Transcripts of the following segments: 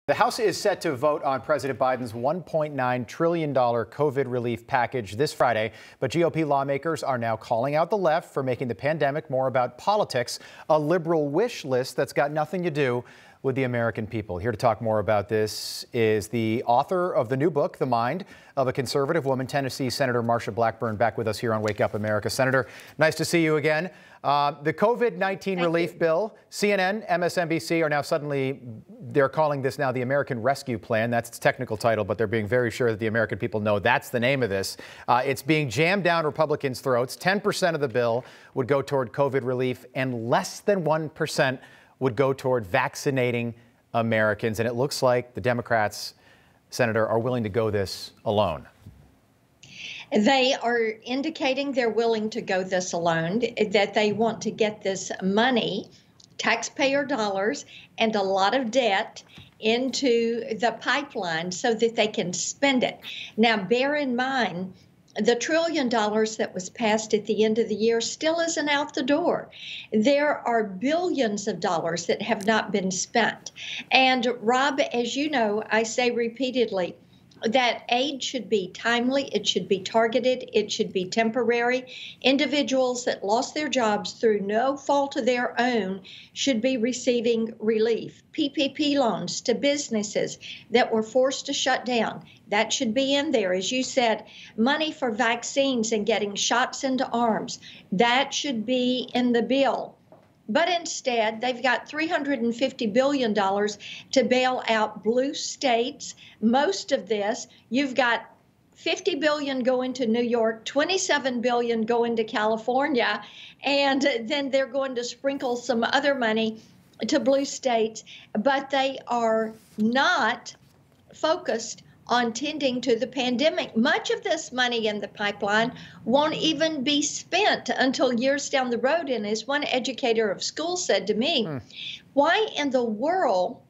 The House is set to vote on President Biden's $1.9 trillion COVID relief package this Friday, but GOP lawmakers are now calling out the left for making the pandemic more about politics, a liberal wish list that's got nothing to do with the American people. Here to talk more about this is the author of the new book, The Mind of a Conservative Woman, Tennessee Senator Marsha Blackburn, back with us here on Wake Up America. Senator, nice to see you again. The COVID-19 relief bill, CNN, MSNBC are now suddenly, they're calling this now the American Rescue Plan. That's its technical title, but they're being very sure that the American people know that's the name of this. It's being jammed down Republicans' throats. 10% of the bill would go toward COVID relief, and less than 1% would go toward vaccinating Americans. And it looks like the Democrats, Senator, are willing to go this alone. They are indicating they're willing to go this alone, that they want to get this money, taxpayer dollars, and a lot of debt into the pipeline so that they can spend it. Now, bear in mind, the $1 trillion that was passed at the end of the year still isn't out the door. There are billions of dollars that have not been spent. And Rob, as you know, I say repeatedly, that aid should be timely, it should be targeted, it should be temporary. Individuals that lost their jobs through no fault of their own should be receiving relief. PPP loans to businesses that were forced to shut down, that should be in there. As you said, money for vaccines and getting shots into arms, that should be in the bill. But instead, they've got $350 billion to bail out blue states. Most of this, you've got $50 billion going to New York, $27 billion going to California, and then they're going to sprinkle some other money to blue states. But they are not focused on tending to the pandemic. Much of this money in the pipeline won't even be spent until years down the road. And as one educator of school said to me, why in the world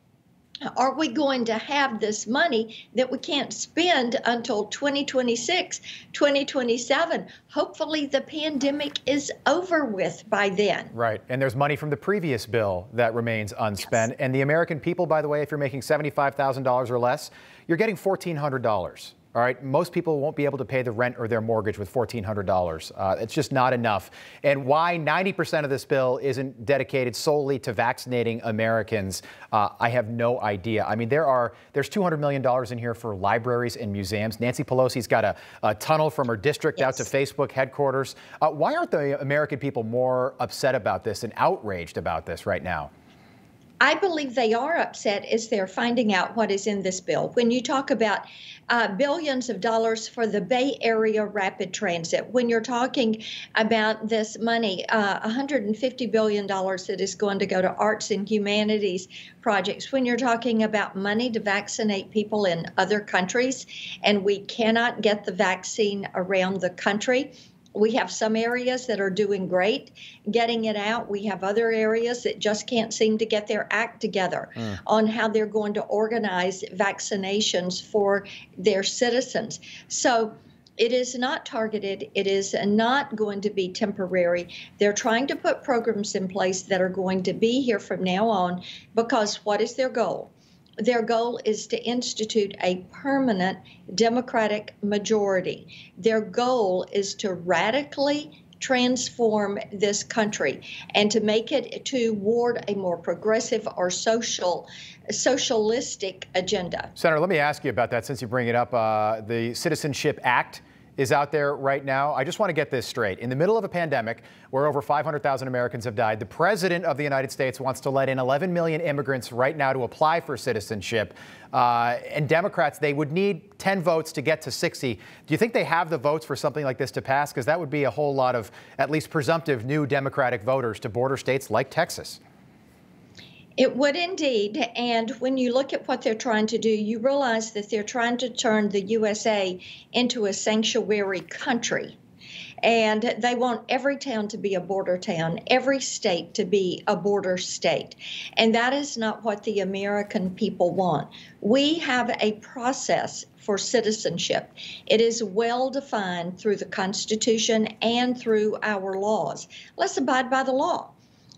are we going to have this money that we can't spend until 2026, 2027? Hopefully the pandemic is over with by then. Right. And there's money from the previous bill that remains unspent. Yes. And the American people, by the way, if you're making $75,000 or less, you're getting $1,400. All right. Most people won't be able to pay the rent or their mortgage with $1,400. It's just not enough. And why 90% of this bill isn't dedicated solely to vaccinating Americans, I have no idea. I mean, there's $200 million in here for libraries and museums. Nancy Pelosi's got a tunnel from her district out to Facebook headquarters. Why aren't the American people more upset about this and outraged about this right now? I believe they are upset as they're finding out what is in this bill. When you talk about billions of dollars for the Bay Area rapid transit, when you're talking about this money, $150 billion that is going to go to arts and humanities projects, when you're talking about money to vaccinate people in other countries, and we cannot get the vaccine around the country. We have some areas that are doing great getting it out. We have other areas that just can't seem to get their act together on how they're going to organize vaccinations for their citizens. So it is not targeted. It is not going to be temporary. They're trying to put programs in place that are going to be here from now on, because what is their goal? Their goal is to institute a permanent Democratic majority. Their goal is to radically transform this country and to make it toward a more progressive or socialistic agenda. Senator, let me ask you about that since you bring it up. The Citizenship Act is out there right now. I just want to get this straight. In the middle of a pandemic where over 500,000 Americans have died, the president of the United States wants to let in 11 million immigrants right now to apply for citizenship. And Democrats, they would need 10 votes to get to 60. Do you think they have the votes for something like this to pass? Because that would be a whole lot of at least presumptive new Democratic voters to border states like Texas. It would indeed. And when you look at what they're trying to do, you realize that they're trying to turn the USA into a sanctuary country. And they want every town to be a border town, every state to be a border state. And that is not what the American people want. We have a process for citizenship. It is well defined through the Constitution and through our laws. Let's abide by the law.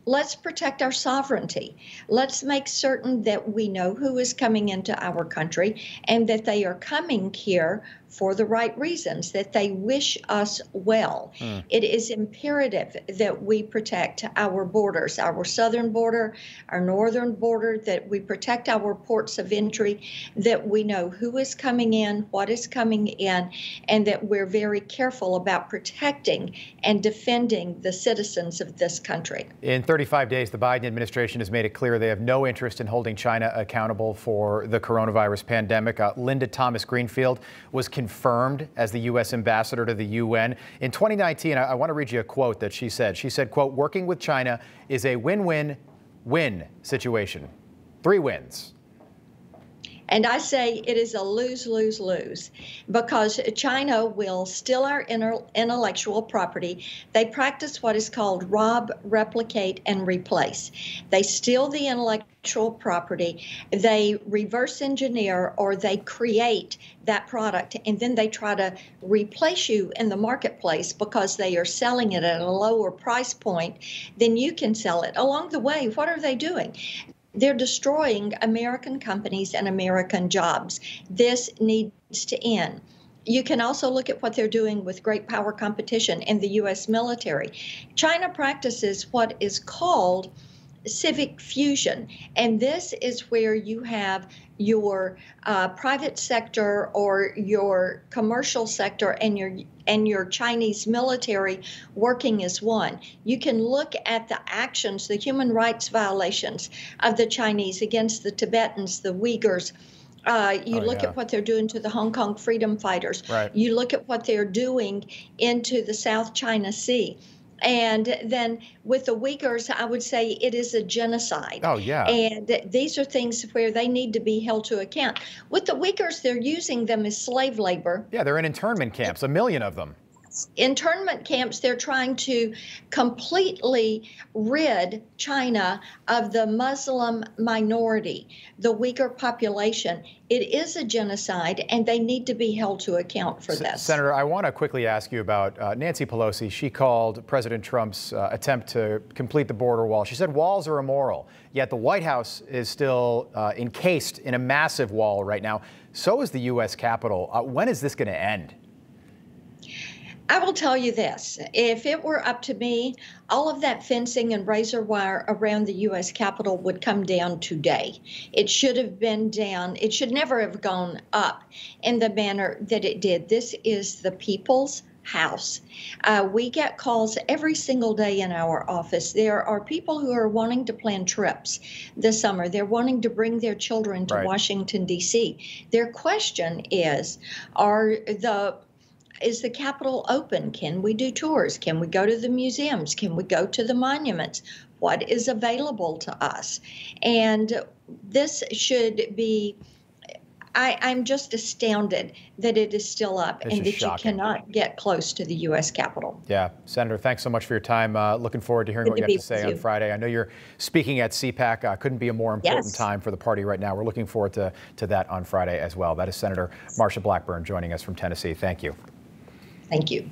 let's protect our sovereignty. Let's make certain that we know who is coming into our country and that they are coming here for the right reasons, that they wish us well. It is imperative that we protect our borders, our southern border, our northern border, that we protect our ports of entry, that we know who is coming in, what is coming in, and that we're very careful about protecting and defending the citizens of this country. In 35 days, the Biden administration has made it clear they have no interest in holding China accountable for the coronavirus pandemic. Linda Thomas Greenfield was confirmed as the U.S. ambassador to the UN. In 2019, I want to read you a quote that she said. She said, quote, "Working with China is a win-win-win situation." 3 wins. And I say it is a lose-lose-lose, because China will steal our intellectual property. They practice what is called rob, replicate, and replace. They steal the intellectual property, they reverse engineer, or they create that product, and then they try to replace you in the marketplace because they are selling it at a lower price point than you can sell it. Along the way, what are they doing? They're destroying American companies and American jobs. This needs to end. You can also look at what they're doing with great power competition in the U.S. military. China practices what is called civic fusion, and this is where you have your private sector or your commercial sector and your Chinese military working as one. You can look at the actions, the human rights violations of the Chinese against the Tibetans, the Uyghurs. You look at what they're doing to the Hong Kong freedom fighters. Right. You look at what they're doing into the South China Sea. And then with the Uyghurs, I would say it is a genocide. Oh, yeah. And these are things where they need to be held to account. With the Uyghurs, they're using them as slave labor. Yeah, they're in internment camps, 1 million of them. Internment camps, they're trying to completely rid China of the Muslim minority, the Uyghur population. It is a genocide, and they need to be held to account for this. Senator, I want to quickly ask you about Nancy Pelosi. She called President Trump's attempt to complete the border wall. She said walls are immoral, yet the White House is still encased in a massive wall right now. So is the U.S. Capitol. When is this going to end? I will tell you this, if it were up to me, all of that fencing and razor wire around the U.S. Capitol would come down today. It should have been down. It should never have gone up in the manner that it did. This is the people's house. We get calls every single day in our office. There are people who are wanting to plan trips this summer. They're wanting to bring their children to Washington, D.C. Their question is the Capitol open? Can we do tours? Can we go to the museums? Can we go to the monuments? What is available to us? And this should be, I'm just astounded that it is still up and that you cannot get close to the U.S. Capitol. Yeah. Senator, thanks so much for your time. Looking forward to hearing what you have to say on Friday. I know you're speaking at CPAC. Couldn't be a more important time for the party right now. We're looking forward to that on Friday as well. That is Senator Marsha Blackburn joining us from Tennessee. Thank you. Thank you.